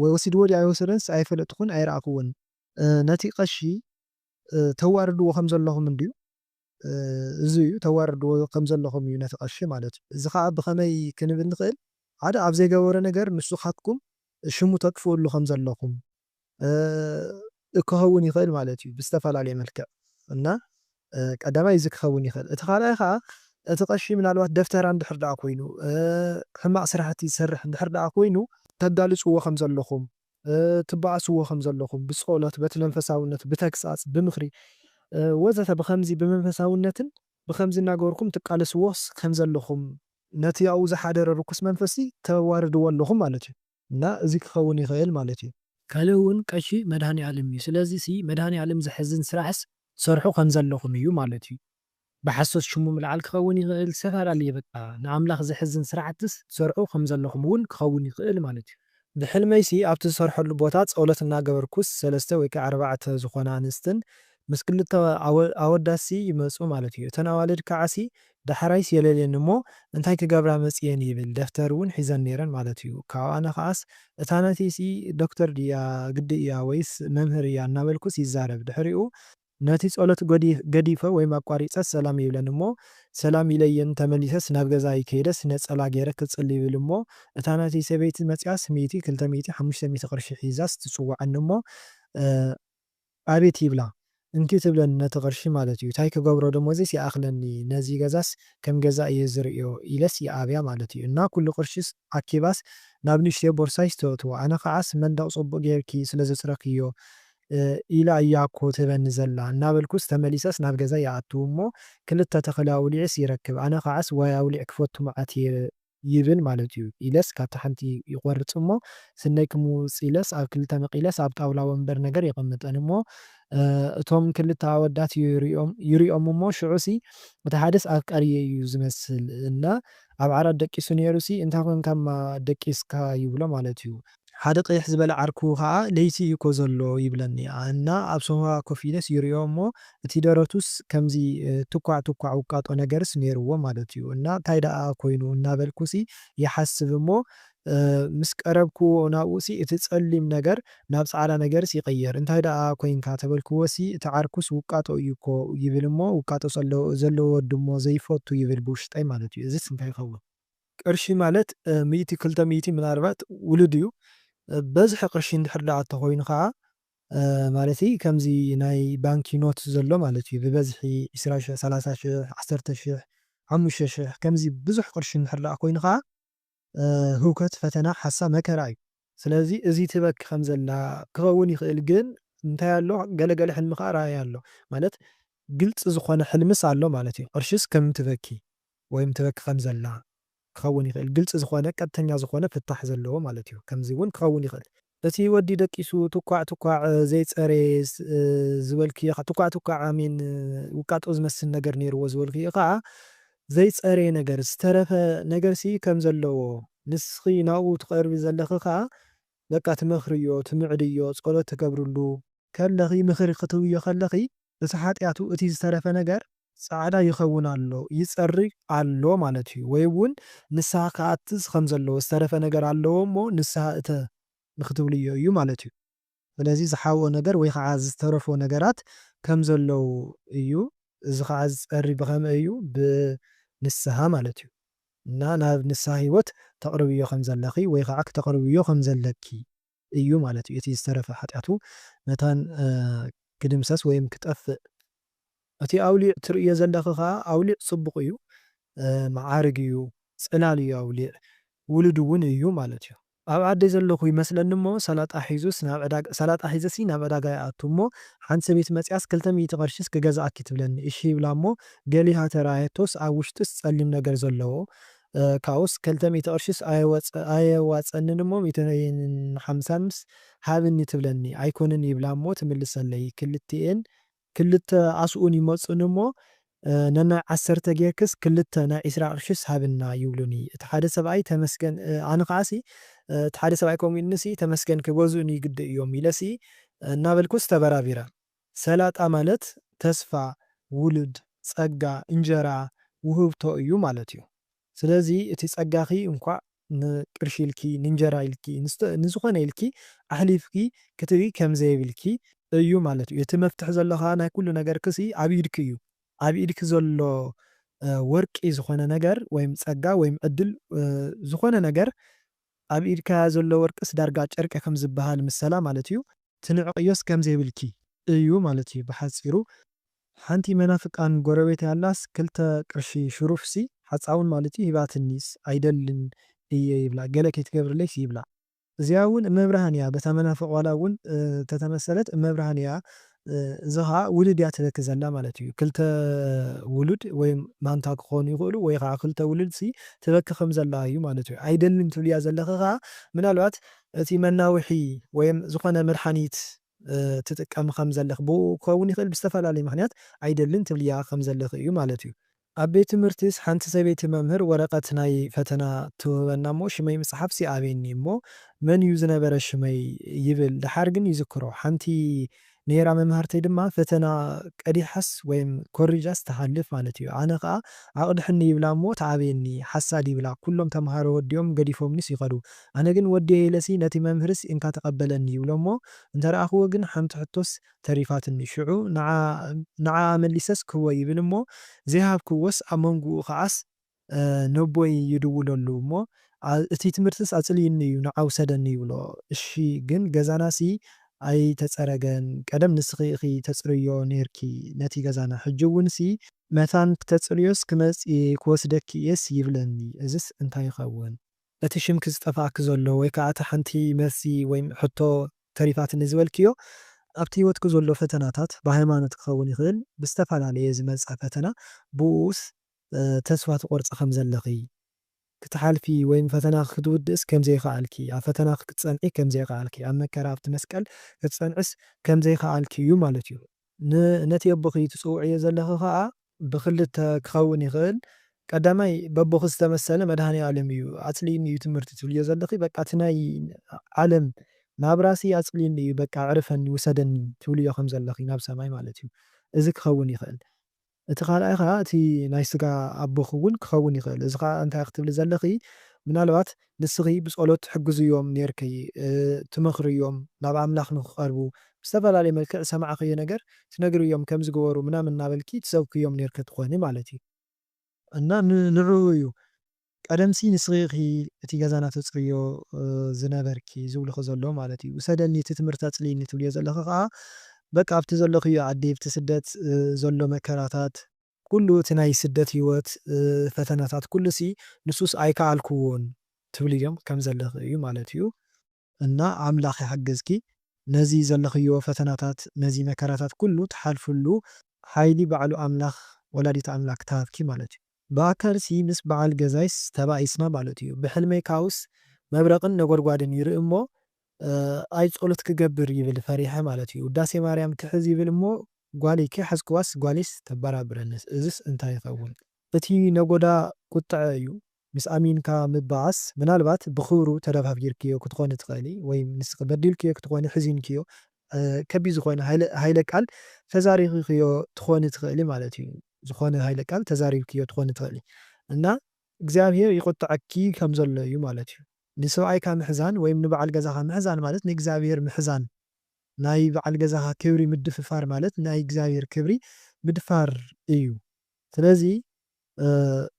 ወይ ወሲድዎ ድዩ ኣይወሰዶስ ኣይፈለጥኩን ኣይረኣኹዎን። ነቲ ቀሺ ተዋርድዎ ከም ዘለኹም እንድዩ እዚ እዩ ተዋርድዎ ከም ዘለኹም እዩ ነቲ ቀሺ ማለት እዩ። እዚ ከዓ ብኸመይ ክንብል ንኽእል ሓደ ኣብ ዘይገበሮ ነገር ንሱ ካትኩም ሽሙ ተጥፍእሉ ከም ዘለኹም ክኸውን ይኽእል ማለት እዩ ብዝተፈላለየ መልክዕ እና ቀዳማይ እዚ ክኸውን ይኽእል። እቲ ካልኣይ ከዓ እቲ ቀሺ ምናልባት ደፍተራ እንድሕር ደኣ ኮይኑ ሕማቕ ስራሕቲ ዝሰርሕ እንድሕር ደኣ ኮይኑ ተጋልጽዎ ከም ዘለኹም ትበኣስዎ ከም ዘለኹም ብጸሎት በቲ መንፈሳውነት ብተግሳጽ ብምኽሪ ወዘተ ብኸምዚ ብመንፈሳውነትን ብኸምዚ እናገበርኩም ትቃለስዎስ ከም ዘለኹም ነቲ ኣብኡ ዝሓደረ ርኩስ መንፈሲ ተዋርድዎ ኣለኹም ማለት እዩ እና እዚ ክኸውን ይኽእል ማለት እዩ። ካልእ እውን ቀሺ መድሃኒዓለም እዩ። ስለዚ መድሃኒዓለም ዘሕዝን ስራሕስ ትሰርሑ ከም ዘለኹም እዩ ማለት እዩ። ብሓሶት ሽሙ ምልዓል ክኸውን ይኽእል ዝተፈላለየ በቃ ንኣምላኽ ዘሕዝን ስራሕትስ ትሰርሑ ከም ዘለኹም እውን ክኸውን ይኽእል ማለት እዩ። ብሕልመይሲ ኣብቲ ዝሰርሐሉ ቦታ ጸሎት እናገበርኩስ 3 ወይ ከዓ 4 ዝኾና ኣንስትን ምስ ክልተ ኣወዳሲ ይመፁ ማለት እዩ። እተን ኣዋልድ ከዓሲ ዳሕራይስ የለልየኒ እሞ እንታይ ክገብራ መፅየን ይብል ደፍተር እውን ሒዘን ነይረን ማለት እዩ። ካብኣነ ከዓስ እታ ነቲሲ ዶክተር ድያ ግዲ እያ ወይስ መምህር እያ እናበልኩስ ይዛረብ ድሕሪኡ ነቲ ጸሎት ገዲፈ ወይም ኣቋሪፀስ ሰላም ይብለን እሞ ሰላም ኢለየን ተመሊሰስ ናብ ገዛ ይከይደስ ነፀላ ገይረ ክጽሊ ይብል እሞ እታ ነቲ ሰበይቲ መፅያስ 100 200 500 ቅርሺ ሒዛስ ትጽዋዐኒ እሞ ኣቤት ይብላ እንኪ ትብለን ነቲ ቅርሺ ማለት እዩ። እንታይ ክገብሮ ደሞዘይስ ይኣኽለኒ ነዚ ገዛስ ከም ገዛ እየ ዝርእዮ ኢለስ ይኣብያ ማለት እዩ። እና ኩሉ ቅርሺስ ኣኪባስ ናብ ንእሽተይ ቦርሳይስ ተእትዎ ኣነ ከዓስ መንደቕ ጽቡቕ ጌርኪ ስለ ዘፅረኽዮ ኢላ እያኮ ትበኒ ዘላ እናበልኩስ ተመሊሰስ ናብ ገዛ ይኣትው እሞ ክልተ ተኽሊ ኣውሊዕስ ይረክብ ኣነ ከዓስ ዋይ ኣውሊዕ ክፈቱ መዓት ይብል ማለት እዩ። ኢለስ ካብቲ ሓንቲ ይቆርጽ እሞ ስነይ ክምውፅ ኢለስ ኣብ ክልተ መቂለስ ኣብ ጣውላ ወንበር ነገር ይቕምጠን እሞ እቶም ክልተ ኣወዳት ይሪኦም እሞ ሽዑሲ እቲ ሓደስ ኣፍቃሪየ እዩ ዝመስል እና ኣብ ዓራት ደቂሱ ነይሩሲ እንታይ ኮንካማ ደቂስካ ይብሎ ማለት እዩ። ሓደ ቀይሕ ዝበለ ዓርኩ ከዓ ለይቲ እዩ ኮ ዘሎ ይብለኒ እና ኣብ ሶፋ ኮፍ ኢለስ ይሪኦ እሞ እቲ ደረቱስ ከምዚ ትኳዕ ትኳዕ ውቃጦ ነገርስ ነይርዎ ማለት እዩ። እና እንታይ ደኣ ኮይኑ እናበልኩሲ ይሓስብ እሞ ምስ ቀረብክዎ ናብኡሲ እቲ ጸሊም ነገር ናብ ጻዕዳ ነገርስ ይቕየር እንታይ ደኣ ኮይንካ ተበልክዎሲ እቲ ዓርኩስ ውቃጦ እዩ ኮ ይብል እሞ ውቃጦ ዘለዎ ድሞ ዘይፈቱ ይብል ብውሽጠይ ማለት እዩ። እዚስ እንታይ ይኸውን? ቅርሺ ማለት 100 200 ምናልባት ውሉድ እዩ። በዝሒ ቅርሺ እንድሕር ደኣ እንተኮይኑ ከዓ ማለት ከምዚ ናይ ባንኪ ኖት ዘሎ ማለት እዩ ብበዝሒ 20,000 30,000 10,000 5,000 ከምዚ ብዙሕ ቅርሺ እንድሕር ደኣ ኮይኑ ከዓ ህውከት ፈተና ሓሳብ መከራ እዩ። ስለዚ እዚ ትበኪ ከም ዘላ ክኸውን ይኽእል ግን እንታይ ኣሎ ገለገለ ሕልሚ ከዓ ራእይ ኣሎ ማለት ግልጽ ዝኾነ ሕልምስ ኣሎ ማለት እዩ። ቅርሽስ ከም ትበኪ ወይም ትበኪ ከም ዘላ ክኸውን ይኽእል ግልጽ ዝኾነ ቀጥተኛ ዝኾነ ፍታሕ ዘለዎ ማለት እዩ። ከምዚ እውን ክኸውን ይኽእል እቲ ወዲ ደቂሱ ትኳዕ ትኳዕ ዘይፀረየ ዝበልክዮ ትኳዕ ትኳዕ ኣሜን ውቃጦ ዝመስል ነገር ነይርዎ ዝበልክዮ ከዓ ዘይፀረየ ነገር ዝተረፈ ነገርሲ ከም ዘለዎ ንስኺ ናብኡ ትቐርቢ ዘለኺ ከዓ በቃ ትመኽርዮ ትምዕድዮ ጸሎት ትገብርሉ ከለኺ ምኽሪ ክትብዮ ከለኺ እቲ ሓጢኣቱ እቲ ዝተረፈ ነገር ጻዕዳ ይኸውን ኣሎ ይጸርይ ኣሎ ማለት እዩ። ወይ እውን ንስሓ ከኣትስ ከም ዘለዎ ዝተረፈ ነገር ኣለዎ እሞ ንስሓ እተ ንክትብልዮ እዩ ማለት እዩ። ስለዚ ዝሓወ ነገር ወይ ከዓ ዝተረፈ ነገራት ከም ዘለው እዩ። እዚ ከዓ ዝጸሪ ብኸመይ እዩ ብንስሓ ማለት እዩ እና ናብ ንስሓ ህይወት ተቕርብዮ ከም ዘለኺ ወይ ከዓ ክተቕርብዮ ከም ዘለኪ እዩ ማለት እዩ። እቲ ዝተረፈ ሓጢኣቱ መታን ክድምሰስ ወይም ክጠፍእ እቲ ኣውሊዕ ትርእዮ ዘለኺ ከዓ ኣውሊዕ ጽቡቕ እዩ መዓርግ እዩ ጽላል እዩ ኣውሊዕ ውሉድ እውን እዩ ማለት እዩ። ኣብ ዓደይ ዘለኹ ይመስለኒ እሞ ሰላጣ ሒዙስ ናብ ዕዳጋ ሰላጣ ሒዘሲ ናብ ዕዳጋ ይኣቱ እሞ ሓንቲ ሰበይቲ መፅያስ 200 ቅርሺስ ክገዝኣኪ ትብለኒ እሺ ይብላ እሞ ገሊሃ ተራእየቶስ ኣብ ውሽጡስ ጸሊም ነገር ዘለዎ ካውስ 200 ቅርሺስ ኣየዋፀንን እሞ 150 ሃብኒ ትብለኒ ኣይኮንን ይብላ እሞ ትምልሰለይ ክልተ ኣስኡን ይመፁን እሞ ነናይ 10 ጌርክስ ክልተ ናይ 20 ቅርሺስ ሃብና ይብሉኒ እቲ ሓደ ሰብኣይ ተመስገን ኣነ ከዓሲ እቲ ሓደ ሰብኣይ ከምኡ ኢሉሲ ተመስገን ክገዝኡኒ ይግድእ እዮም ኢለሲ እናበልኩስ ተበራቢረ ሰላጣ ማለት ተስፋ፣ ውሉድ፣ ጸጋ፣ እንጀራ ውህብቶ እዩ ማለት እዩ። ስለዚ እቲ ጸጋኺ እንኳዕ ንቅርሺ ኢልኪ ንእንጀራ ኢልኪ ንዝኾነ ኢልኪ ኣሕሊፍኪ ክትርኢ ከም ዘየብልኪ እዩ ማለት እዩ። እቲ መፍትሒ ዘሎ ከዓ ናይ ኩሉ ነገር ክሲ ኣብ ኢድኪ እዩ። ኣብ ኢድኪ ዘሎ ወርቂ ዝኾነ ነገር ወይም ጸጋ ወይም ዕድል ዝኾነ ነገር ኣብ ኢድካ ዘሎ ወርቅስ ዳርጋ ጨርቂ ከም ዝበሃል ምሰላ ማለት እዩ። ትንዕቕዮስ ከም ዘይብልኪ እዩ ማለት እዩ ብሓፂሩ። ሓንቲ መናፍቃን ጎረቤት ያላስ ክልተ ቅርሺ ሽሩፍሲ ሓፃውን ማለት እዩ ሂባትኒስ ኣይደልን እየ ይብላ ገለ ከይትገብርለይስ ይብላ። እዚኣ እውን እመብርሃን እያ በታ መናፍቅ ዋላ እውን ተተመሰለት እመብርሃን እያ። እዚ ከዓ ውሉድ እያ ትበኪ ዘላ ማለት እዩ። ክልተ ውሉድ ወይም ማንታ ክኾኑ ይኽእሉ ወይ ከዓ ክልተ ውሉድ ሲ ትበኪ ከም ዘላ እዩ ማለት እዩ። ኣይደልን ትብልያ ዘለኺ ከዓ ምናልባት እቲ መናውሒ ወይም ዝኾነ መድሓኒት ትጥቀም ከም ዘለኽ ብኡ ክኸውን ይኽእል ብዝተፈላለዩ ምክንያት ኣይደልን ትብልያ ከም ዘለኺ እዩ ማለት እዩ። ኣብ ቤት ትምህርቲስ ሓንቲ ሰበይቲ መምህር ወረቐት ናይ ፈተና ትህበና እሞ ሽመይ ምፅሓፍሲ ኣበየኒ እሞ መን እዩ ዝነበረ ሽመይ ይብል ድሓር ግን ይዝክሮ። ሓንቲ ነይራ መምሃርተይ ድማ ፈተና ቀዲሓስ ወይም ኮሪጃስ ተሃልፍ ማለት እዩ። ኣነ ከዓ ኣቕድሕኒ ይብላ እሞ ተኣበየኒ ሓሳድ ይብላ ኩሎም ተምሃሮ ወዲኦም ገዲፎምኒስ ይኸዱ ኣነ ግን ወዲየ ኢለሲ ነቲ መምህርስ እንካ ተቐበለኒ ይብሎ እሞ እንተረኣኽዎ ግን ሓንቲ ሕቶስ ተሪፋትኒ ሽዑ ንዓ መሊሰስ ክህቦ ይብል እሞ ዘይሃብክዎስ ኣብ መንጉኡ ከዓስ ነቦይ ይድውለሉ እሞ እቲ ትምህርትስ ኣጽልይኒ እዩ ንዓ ውሰደኒ ይብሎ። እሺ ግን ገዛናሲ ኣይተፀረገን ቀደም ንስኺ ኢኺ ተፅርዮ ነርኪ ነቲ ገዛና ሕጂ እውንሲ መታን ክተፅርዮስ ክመፅ ክወስደኪ እየስ ይብለኒ እዝስ እንታይ ይኸውን? እቲ ሽምኪ ዝጠፋእኪ ዘሎ ወይ ከዓ እቲ ሓንቲ መልሲ ወይም ሕቶ ተሪፋትኒ ዝበልክዮ ኣብቲ ሂወትኩ ዘሎ ፈተናታት ብሃይማኖት ክኸውን ይኽእል ብዝተፈላለየ ዝመፀ ፈተና ብኡስ ተስፋ ትቆርፂ ከም ዘለኺ ክትሓልፊ ወይም ፈተና ክትውድእስ ከም ዘይከኣልኪ ኣብ ፈተና ክትፀንዒ ከም ዘይከኣልኪ ኣብ መከራ ኣብቲ መስቀል ክትፀንዕስ ከም ዘይከኣልኪ እዩ ማለት እዩ። ነቲ ኣቦኺ ትፅውዕዮ ዘለኺ ከዓ ብክልተ ክኸውን ይኽእል። ቀዳማይ በቦኺ ዝተመሰለ መድሃኒ ዓለም እዩ ኣፅልይኒ እዩ ትምህርቲ ትብልዮ ዘለኺ በቃ እቲ ናይ ዓለም ናብ ራሲ ኣፅልይኒ እዩ በቃ ዕርፈኒ ውሰደኒ ትብልዮ ከም ዘለኺ ናብ ሰማይ ማለት እዩ። እዚ ክኸውን ይኽእል። እቲ ካልኣይ ከዓ እቲ ናይ ስጋ ኣቦኺ እውን ክኸውን ይኽእል። እዚ ከዓ እንታይ ክትብል ዘለኺ ምናልባት ንስኺ ብፀሎት ትሕግዝዮም ነርኪ ትመኽርዮም ናብ ኣምላኽ ንክቐርቡ ብዝተፈላለየ መልክዕ ሰማዕኽዮ ነገር ትነግርዮም ከም ዝገበሩ ምናምን እናበልኪ ትሰብክዮም ነርኪ ትኾኒ ማለት እዩ። እና ንዕኡ እዩ ቀደምሲ ንስኺ ኢኺ እቲ ገዛና ተፅርዮ ዝነበርኪ ዝብልኺ ዘሎ ማለት እዩ። ውሰደኒ እቲ ትምህርቲ ኣፅልይኒ ትብልዮ ዘለኺ ከዓ በቃ ኣብቲ ዘለኽዮ ዓዲ ኣብቲ ስደት ዘሎ መከራታት ኩሉ እቲ ናይ ስደት ሂወት ፈተናታት ኩሉሲ ንሱስ ኣይከኣልክዎን ትብልዮም ከም ዘለኺ እዩ ማለት እዩ። እና ኣምላኽ ይሓግዝኪ ነዚ ዘለኽዮ ፈተናታት ነዚ መከራታት ኩሉ ትሓልፍሉ ሓይሊ ባዕሉ ኣምላኽ ወላዲተ ኣምላክ ትሃብኪ ማለት እዩ። ብኣካልሲ ምስ በዓል ገዛይስ ተባኢስና ማለት እዩ። ብሕልመይ ካውስ መብረቕን ነጎድጓድን ይርኢ እሞ ኣይ ጸሎት ክገብር ይብል ፈሪሐ ማለት እዩ። ውዳሴ ማርያም ክሕዝ ይብል እሞ ጓለይ ከይሓዝክዋስ ጓሌስ ተበራብረንስ እዝስ እንታይ ይኸውን? እቲ ነጎዳ ቁጥዐ እዩ። ምስ ኣሚንካ ምበኣስ ምናልባት ብኽብሩ ተደፋፊርክዮ ክትኾን ትኽእሊ ወይ ንስኺ በዲልክዮ ክትኾን ሕዚንክዮ ከቢድ ዝኾነ ሃይለ ቃል ተዛሪብክዮ ትኾን ትኽእሊ ማለት እዩ። ዝኾነ ሃይለ ቃል ተዛሪብክዮ ትኾን ትኽእሊ እና እግዚኣብሔር ይቁጥዐኪ ከም ዘሎ እዩ ማለት እዩ። ንሰብኣይካ ምሕዛን ወይም ንበዓል ገዛኻ ምሕዛን ማለት ንእግዚኣብሔር ምሕዛን ናይ በዓል ገዛኻ ክብሪ ምድፍፋር ማለት ናይ እግዚኣብሔር ክብሪ ምድፋር እዩ። ስለዚ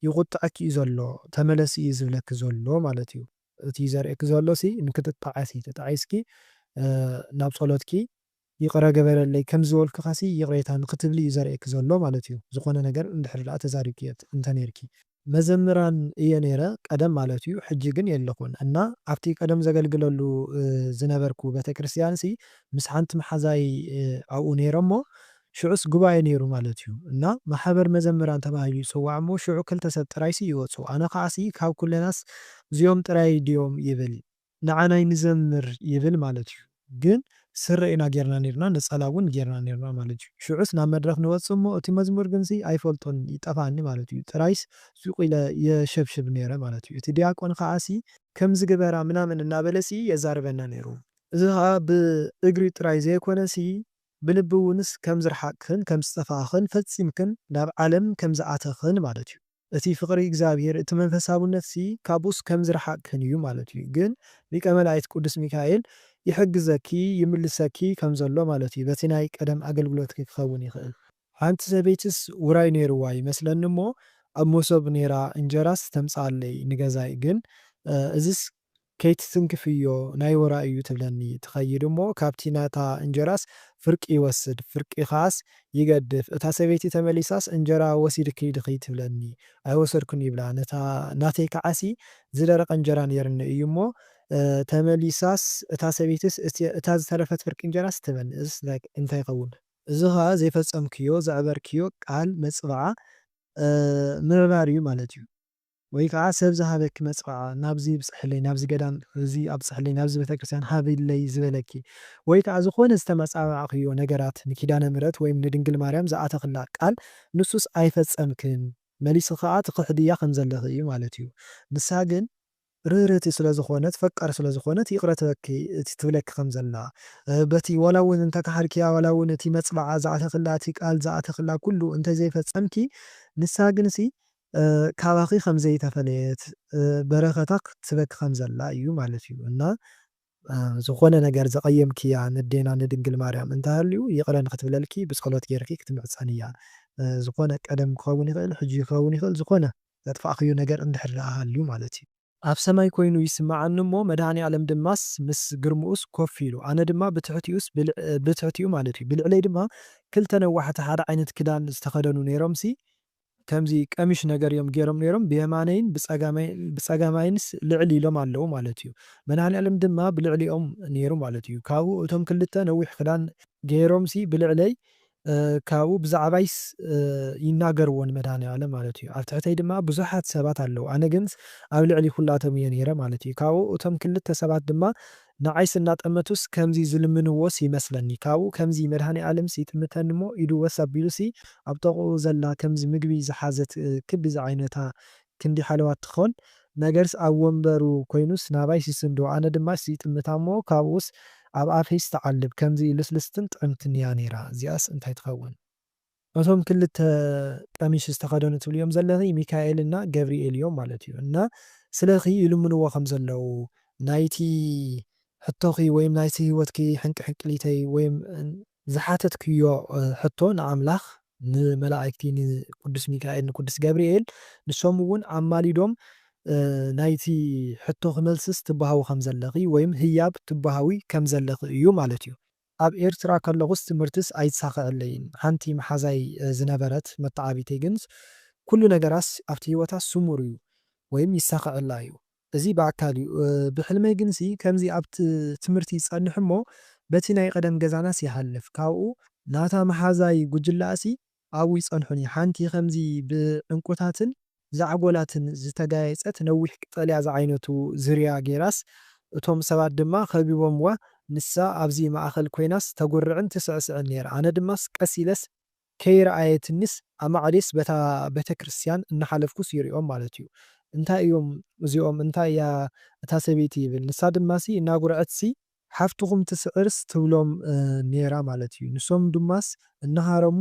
ይቁጥዐኪ እዩ ዘሎ ተመለሲ እዩ ዝብለኪ ዘሎ ማለት እዩ። እቲ ዘርእየኪ ዘሎ ሲ ንክትጣዓሲ ተጣዒስኪ ናብ ጸሎትኪ ይቕረ ገበረለይ ከም ዝበልክኻ ሲ ይቕሬታ ንክትብሊ እዩ ዘርእየኪ ዘሎ ማለት እዩ። ዝኾነ ነገር እንድሕር ደኣ ተዛሪብክዮ እንተ ነርኪ መዘምራን እየ ነይረ ቀደም ማለት እዩ። ሕጂ ግን የለኹን እና ኣብቲ ቀደም ዘገልግለሉ ዝነበርኩ ቤተክርስትያን ሲ ምስ ሓንቲ መሓዛይ ኣብኡ ነይረ እሞ ሽዑስ ጉባኤ ነይሩ ማለት እዩ። እና ማሕበር መዘምራን ተባሂሉ ይፅዋዕ እሞ ሽዑ ክልተ ሰብ ጥራይ ሲ ይወፁ ኣነ ከዓ ሲ ካብ ኩለናስ እዚኦም ጥራይ ድዮም ይብል ንዓናይ ንዘምር ይብል ማለት እዩ። ግን ስረ ኢና ጌርና ነርና ነፀላ እውን ጌርና ነርና ማለት እዩ። ሽዑስ ናብ መድረክ ንወፅእ እሞ እቲ መዝሙር ግንሲ ኣይፈልጦን ይጠፋኒ ማለት እዩ። ጥራይስ ሱቕ ኢለ የሸብሽብ ነይረ ማለት እዩ። እቲ ዲያቆን ከዓሲ ከምዚ ግበራ ምናምን እናበለሲ የዛርበና ነይሩ። እዚ ከዓ ብእግሪ ጥራይ ዘይኮነሲ ብልቢ እውንስ ከም ዝረሓቕክን ከም ዝጠፋእኽን ፈፂምክን ናብ ዓለም ከም ዝኣተኽን ማለት እዩ። እቲ ፍቕሪ እግዚኣብሔር እቲ መንፈሳውነት ካብኡስ ከም ዝረሓቕክን እዩ ማለት እዩ። ግን ሊቀ መላእክት ቅዱስ ሚካኤል ይሕግዘኪ ይምልሰኪ ከም ዘሎ ማለት እዩ። በቲ ናይ ቀደም ኣገልግሎትኪ ክኸውን ይኽእል። ሓንቲ ሰበይትስ ውራይ ነይርዋ ይመስለኒ እሞ ኣብ መሶብ ነይራ እንጀራስ ተምፃለይ ንገዛይ ግን እዚስ ከይትትንክፍ እዮ ናይ ወራ እዩ ትብለኒ ትኸይድ እሞ ካብቲ ናታ እንጀራስ ፍርቂ ይወስድ ፍርቂ ኻስ ይገድፍ እታ ሰበይቲ ተመሊሳስ እንጀራ ወሲድኪ ድኺ ትብለኒ ኣይወሰድኩን ይብላ ነታ ናተይ ከዓሲ ዝደረቐ እንጀራ ነይርኒ እዩ እሞ ተመሊሳስ እታ ሰበይትስ እታ ዝተረፈት ፍርቂ እንጀራስ ትበኒ እስ እንታይ ይኸውን? እዚ ኸ ዘይፈፀምክዮ ዘዕበርክዮ ቃል መፅባዓ ምርባር እዩ ማለት እዩ። ወይ ከዓ ሰብ ዝሃበኪ መፅባዓ ናብዚ ብፅሕለይ ናብዚ ገዳም እዚ ኣብፅሕለይ ናብዚ ቤተክርስትያን ሃበለይ ዝበለኪ ወይ ከዓ ዝኾነ ዝተመፃባዕኽዮ ነገራት ንኪዳነ ምሕረት ወይም ንድንግል ማርያም ዝኣተኽላ ቃል ንሱስ ኣይፈፀምክን መሊስ ከዓ ትኽሕድያ ከም ዘለኺ እዩ ማለት እዩ። ንሳ ግን ርህርቲ ስለ ዝኾነት ፈቃር ስለ ዝኾነት ይቕረ ትበኪ ትብለኪ ከም ዘላ በቲ ዋላ እውን እንተካሓድክያ ዋላ እውን እቲ መፅባዓ ዝኣተኽላ እቲ ቃል ዝኣተኽላ ኩሉ እንተዘይፈፀምኪ ንሳ ግንሲ ካባኺ ከም ዘይተፈለየት በረኸታ ክትበኪ ከም ዘላ እዩ ማለት እዩ። እና ዝኾነ ነገር ዘቐየምክያ ንዴና ንድንግል ማርያም እንተሃልዩ ይቕረ ንኽትብለልኪ ብፀሎት ጌርኪ ክትምዕፀን እያ። ዝኾነ ቀደም ክኸውን ይኽእል ሕጂ ክኸውን ይኽእል ዝኾነ ዘጥፋእኽዮ ነገር እንድሕር ደኣ ሃልዩ ማለት እዩ። ኣብ ሰማይ ኮይኑ ይስማዓኒ እሞ መድኃኔ ዓለም ድማስ ምስ ግርምኡስ ኮፍ ኢሉ ኣነ ድማ ብትሕቲኡ ማለት እዩ። ብልዕለይ ድማ ክልተ ነዋሕቲ ሓደ ዓይነት ክዳን ዝተኸደኑ ነይሮምሲ ከምዚ ቀሚሽ ነገር እዮም ገይሮም ነይሮም ብየማነይን ብፀጋማይንስ ልዕል ኢሎም ኣለዉ ማለት እዩ። መድኃኔ ዓለም ድማ ብልዕሊኦም ነይሩ ማለት እዩ። ካብኡ እቶም ክልተ ነዊሕ ክዳን ገይሮምሲ ብልዕለይ ካብኡ ብዛዕባይስ ይናገርዎን መድኃኔ ዓለም ማለት እዩ። ኣብ ትሕተይ ድማ ብዙሓት ሰባት ኣለዉ ኣነ ግን ኣብ ልዕሊ ኩላቶም እየ ነይረ ማለት እዩ። ካብኡ እቶም ክልተ ሰባት ድማ ንዓይስ እናጠመቱስ ከምዚ ዝልምንዎስ ይመስለኒ ካብኡ ከምዚ መድኃኔ ዓለምሲ ይጥምተኒ እሞ ኢዱ ወስ ኣቢሉሲ ኣብ ጥቕኡ ዘላ ከምዚ ምግቢ ዝሓዘት ክቢ ዝዓይነታ ክንዲ ሓለዋት ትኾን ነገርስ ኣብ ወንበሩ ኮይኑስ ናባይ ሲስንዶ ኣነ ድማ ይጥምታ እሞ ካብኡስ ኣብ ኣፈይስ ተዓልብ ከምዚ ልስልስትን ጥዕምትን እያ ነይራ እዚኣስ እንታይ ትኸውን? እቶም ክልተ ቀሚሽ ዝተኸደኑ ትብል እዮም ዘለኺ ሚካኤልና ገብርኤል እዮም ማለት እዩ። እና ስለኺ ይልምንዎ ከም ዘለዉ ናይቲ ሕቶኺ ወይም ናይቲ ህይወትኪ ሕንቂ ሕንቅሊተይ ወይም ዝሓተትክዮ ሕቶ ንኣምላኽ ንመላእክቲ ንቅዱስ ሚካኤል ንቅዱስ ገብርኤል ንሶም እውን ኣማሊዶም ናይቲ ሕቶ ክመልስስ ትበሃዊ ከም ዘለኺ ወይም ህያብ ትበሃዊ ከም ዘለኺ እዩ ማለት እዩ። ኣብ ኤርትራ ከለኹስ ትምህርትስ ኣይተሳኽዐለይን ሓንቲ መሓዛይ ዝነበረት መተዓቢተይ ግን ኩሉ ነገራስ ኣብቲ ህይወታ ስሙር እዩ ወይም ይሳኽዐላ እዩ። እዚ ብኣካል እዩ። ብሕልመይ ግንሲ ከምዚ ኣብቲ ትምህርቲ ይጸንሕ እሞ በቲ ናይ ቀደም ገዛናስ ይሃልፍ ካብኡ ናታ መሓዛይ ጉጅላእሲ ኣብኡ ይጸንሑኒ ሓንቲ ከምዚ ብዕንቁታትን ዛዕጎላትን ዝተጋየፀት ነዊሕ ቀጠልያ ዝዓይነቱ ዝርያ ጌራስ እቶም ሰባት ድማ ከቢቦምዋ ንሳ ኣብዚ ማእኸል ኮይናስ ተጎርዕን ትስዕስዕን ነይራ ኣነ ድማስ ቀሲለስ ከይረኣየትንስ ኣብ ማዕሌስ በታ ቤተክርስትያን እናሓለፍኩስ ይሪኦም ማለት እዩ። እንታይ እዮም እዚኦም እንታይ እያ እታ ሰበይቲ ይብል ንሳ ድማሲ እናጉርዐትሲ ሓፍትኹም ትስዕርስ ትብሎም ነይራ ማለት እዩ። ንሶም ድማስ እናሃረሙ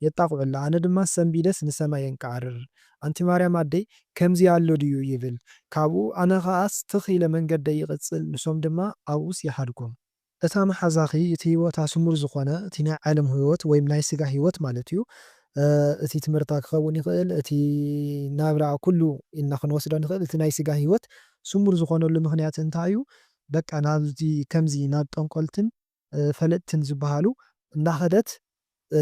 የጣቕዑላ ኣነ ድማስ ሰንቢደስ ንሰማይ የንቃዕርር ኣንቲ ማርያም ኣደይ ከምዚ ኣሎ ድዩ ይብል ካብኡ ኣነ ኸኣስ ትኽ ኢለ መንገደይ ይቕፅል ንሶም ድማ ኣብኡስ ይሓድጎም። እታ መሓዛኺ እቲ ህይወታ ስሙር ዝኾነ እቲ ናይ ዓለም ህይወት ወይም ናይ ስጋ ህይወት ማለት እዩ እቲ ትምህርታ ክኸውን ይኽእል እቲ ናብራ ኩሉ ኢልና ክንወስዶ ንኽእል እቲ ናይ ስጋ ህይወት ስሙር ዝኾነሉ ምኽንያት እንታይ እዩ? በቃ ናብዚ ከምዚ ናብ ጠንቆልትን ፈለጥትን ዝበሃሉ እንዳኸደት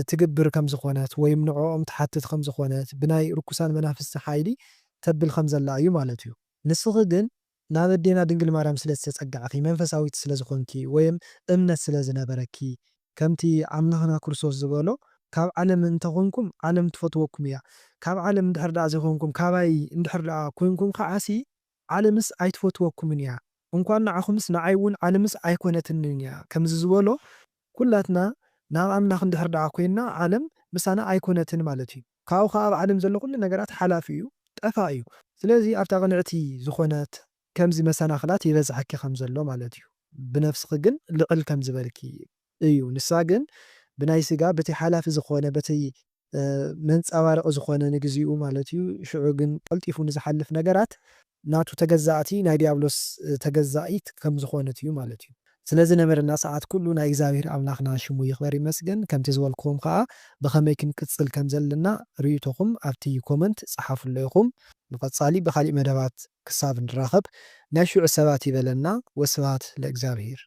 ትግብር ከም ዝኾነት ወይም ንዕኦም ትሓትት ከም ዝኾነት ብናይ ርኩሳን መናፍስቲ ሓይሊ ተብል ከም ዘላ እዩ ማለት እዩ። ንስኺ ግን ናብ ኣዴና ድንግል ማርያም ስለ ዝተጸጋዕኺ መንፈሳዊት ስለ ዝኾንኪ ወይም እምነት ስለ ዝነበረኪ ከምቲ ኣምላኽና ክርስቶስ ዝበሎ ካብ ዓለም እንተኾንኩም ዓለም ትፈትወኩም እያ ካብ ዓለም እንድሕር ደኣ ዘይኮንኩም ካባይ እንድሕር ደኣ ኮይንኩም ከዓሲ ዓለምስ ኣይትፈትወኩምን እያ እንኳን ንዓኹምስ ንዓይ እውን ዓለምስ ኣይኮነትንን እያ ከምዚ ዝበሎ ኩላትና ናብ ኣምላኽ እንድሕር ደኣ ኮይንና ዓለም ምሳና ኣይኮነትን ማለት እዩ። ካብኡ ከዓ ኣብ ዓለም ዘሎ ኩሉ ነገራት ሓላፊ እዩ፣ ጠፋእ እዩ። ስለዚ ኣብታ ቅንዕቲ ዝኾነት ከምዚ መሰናኽላት ይበዝሐኪ ከም ዘሎ ማለት እዩ። ብነፍስኺ ግን ልቕል ከም ዝበልኪ እዩ። ንሳ ግን ብናይ ስጋ በቲ ሓላፊ ዝኾነ በቲ መንፀባረቂ ዝኾነ ንግዚኡ ማለት እዩ። ሽዑ ግን ቀልጢፉ ንዝሓልፍ ነገራት ናቱ ተገዛእቲ ናይ ዲያብሎስ ተገዛኢት ከም ዝኾነት እዩ ማለት እዩ። ስለዚ ነበረና ሰዓት ኩሉ ናይ እግዚኣብሔር ኣምላኽና ሽሙ ይኽበር ይመስገን። ከምቲ ዝበልክዎም ከዓ ብኸመይ ክንቅፅል ከም ዘለና ርእቶኹም ኣብቲ ኮመንት ፀሓፍሎ ኢኹም። ብቐፃሊ ብካሊእ መደባት ክሳብ ንራኸብ ናይ ሽዑ ሰባት ይበለና። ወስብሐት ለእግዚአብሔር።